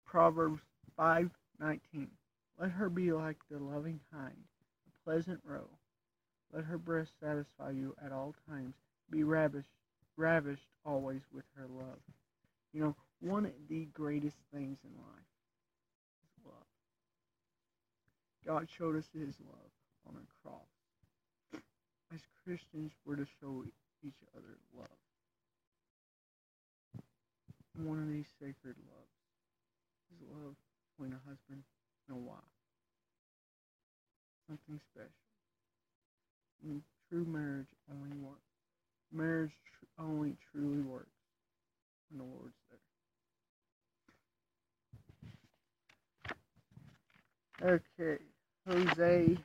Proverbs 5:19. Let her be like the loving hind, a pleasant roe. Let her breast satisfy you at all times. Be ravished always with her love. You know, one of the greatest things in life is love. God showed us his love on a cross. As Christians, we're to show each other love. One of these sacred loves is love between a husband and a wife. Something special. And true marriage only works. Marriage only truly works when the Lord's there. Okay, Jose.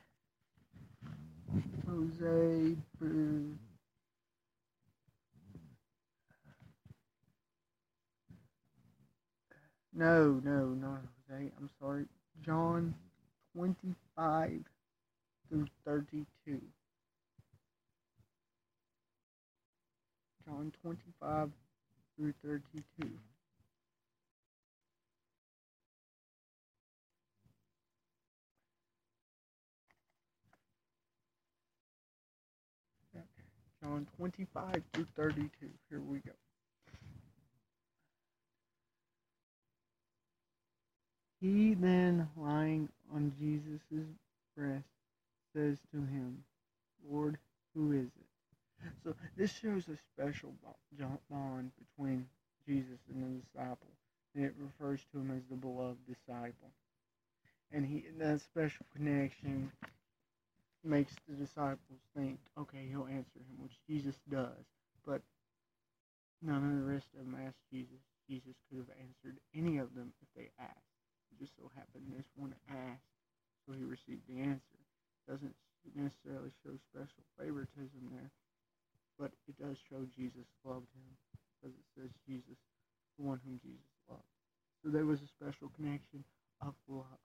No, not Jose. I'm sorry. John 25 through 32. John 25 through 32. John 25 through 32. Here we go. He then, lying on Jesus' breast, says to him, Lord, who is it? So this shows a special bond between Jesus and the disciple, and it refers to him as the beloved disciple. And that special connection makes the disciples think, okay, he'll answer him, which Jesus does. But none of the rest of them asked Jesus. Jesus could have answered any of them if they asked. It just so happened this one asked, so he received the answer. Doesn't necessarily show special favoritism there, but it does show Jesus loved him, because it says Jesus, the one whom Jesus loved. So there was a special connection of love.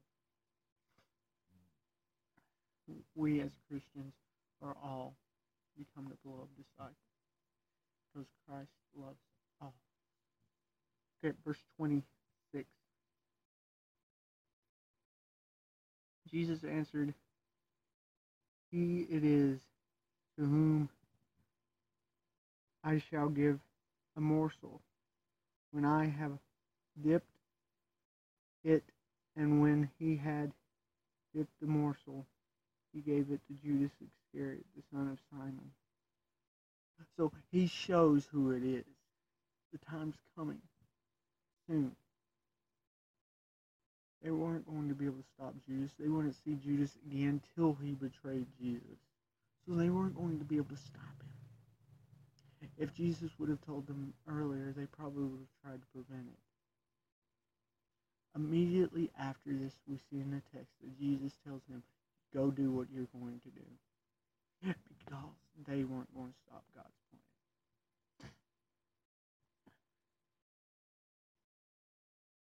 We as Christians are all become the beloved disciples, because Christ loves all. Okay, verse 26. Jesus answered, He it is to whom I shall give a morsel when I have dipped it. And when he had dipped the morsel, he gave it to Judas Iscariot, the son of Simon. So he shows who it is. The time's coming soon. They weren't going to be able to stop Judas. They wouldn't see Judas again till he betrayed Jesus. So they weren't going to be able to stop him. If Jesus would have told them earlier, they probably would have tried to prevent it. Immediately after this, we see in the text that Jesus tells him, go do what you're going to do. Because they weren't going to stop God's plan.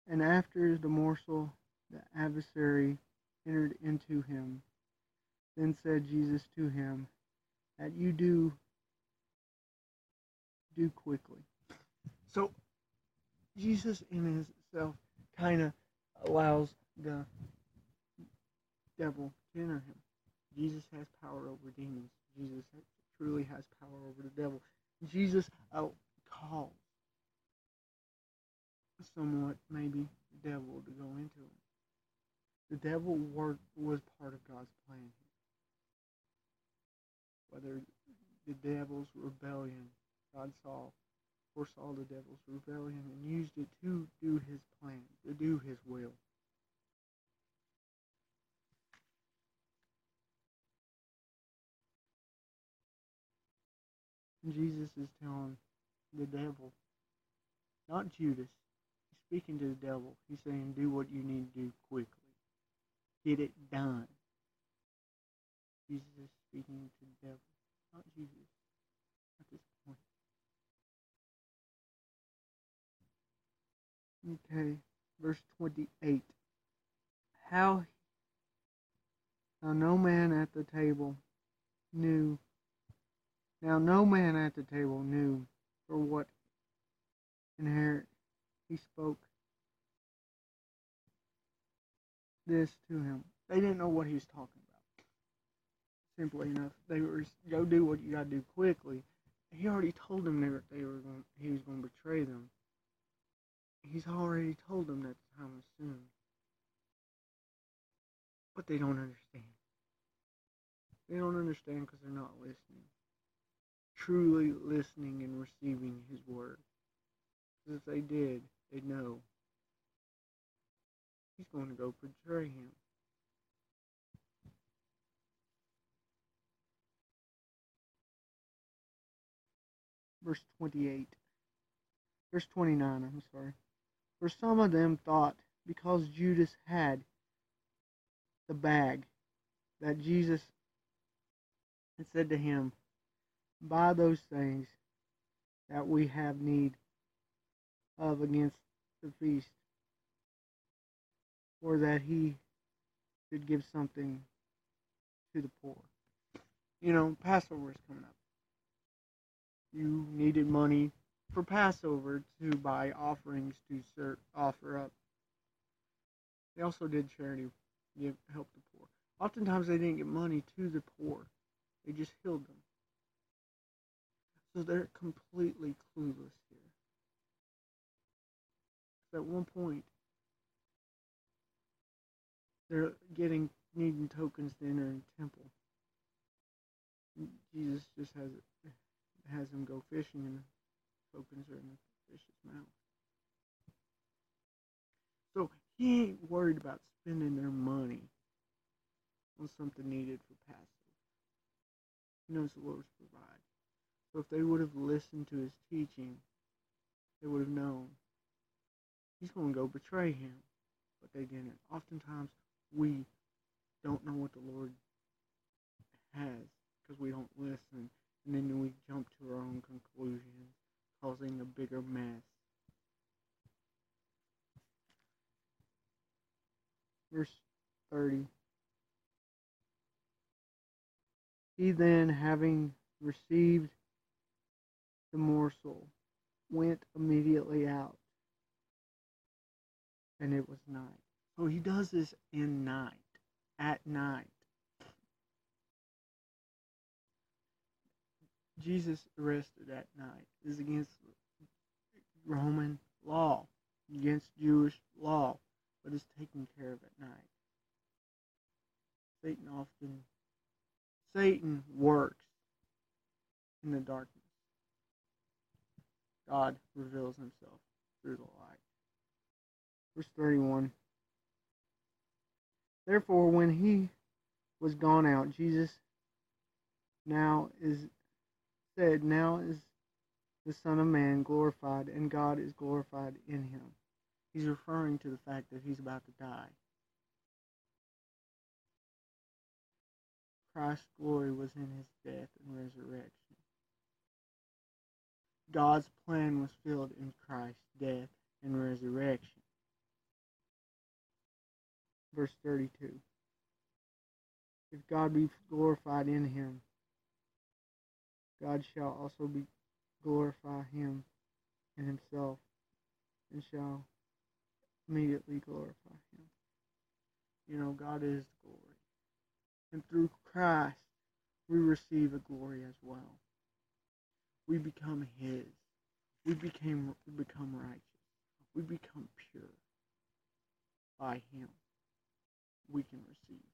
And after the morsel, the adversary entered into him. Then said Jesus to him, that you do quickly. So Jesus in himself kind of allows the devil to enter him. Jesus has power over demons. Jesus truly has power over the devil. Jesus calls somewhat maybe the devil to go into him. The devil was part of God's plan. Whether the devil's rebellion, God foresaw the devil's rebellion and used it to do his plan, to do his will. And Jesus is telling the devil, not Judas, he's speaking to the devil. He's saying, do what you need to do quickly. Get it done. Jesus is speaking to the devil, not Jesus, at this point. Okay, verse 28. Now no man at the table knew for what inherit he spoke. this to him. They didn't know what he was talking about. Simply enough, they were go do what you gotta do quickly. He already told them he was going to betray them. He's already told them that the time was soon. But they don't understand. They don't understand because they're not listening. Truly listening and receiving his word. Because if they did, they'd know he's going to go betray him. Verse 28. Verse 29, I'm sorry. For some of them thought, because Judas had the bag, that Jesus had said to him, buy those things that we have need of against the feast, or that he should give something to the poor. You know, Passover is coming up. You needed money for Passover to buy offerings to offer up. They also did charity, help the poor. Oftentimes they didn't get money to the poor. They just healed them. So they're completely clueless here. At one point, they're needing tokens to enter the temple. Jesus just has them go fishing, and tokens are in the fish's mouth. So he ain't worried about spending their money on something needed for Passover. He knows the Lord's provide. So if they would have listened to his teaching, they would have known he's going to go betray him. But they didn't. Oftentimes we don't know what the Lord has because we don't listen, and then we jump to our own conclusions, causing a bigger mess. Verse 30. He then, having received the morsel, went immediately out, and it was night. So he does this at night. Jesus arrested at night. This is against Roman law, against Jewish law, but is taken care of at night. Satan works in the darkness. God reveals himself through the light. Verse 31. Therefore, when he was gone out, Jesus said, now is the Son of Man glorified, and God is glorified in him. He's referring to the fact that he's about to die. Christ's glory was in his death and resurrection. God's plan was filled in Christ's death and resurrection. Verse 32. If God be glorified in him, God shall also glorify him in himself, and shall immediately glorify him. You know, God is glory. And through Christ, we receive a glory as well. We become his. We become righteous. We become pure. By him, we can receive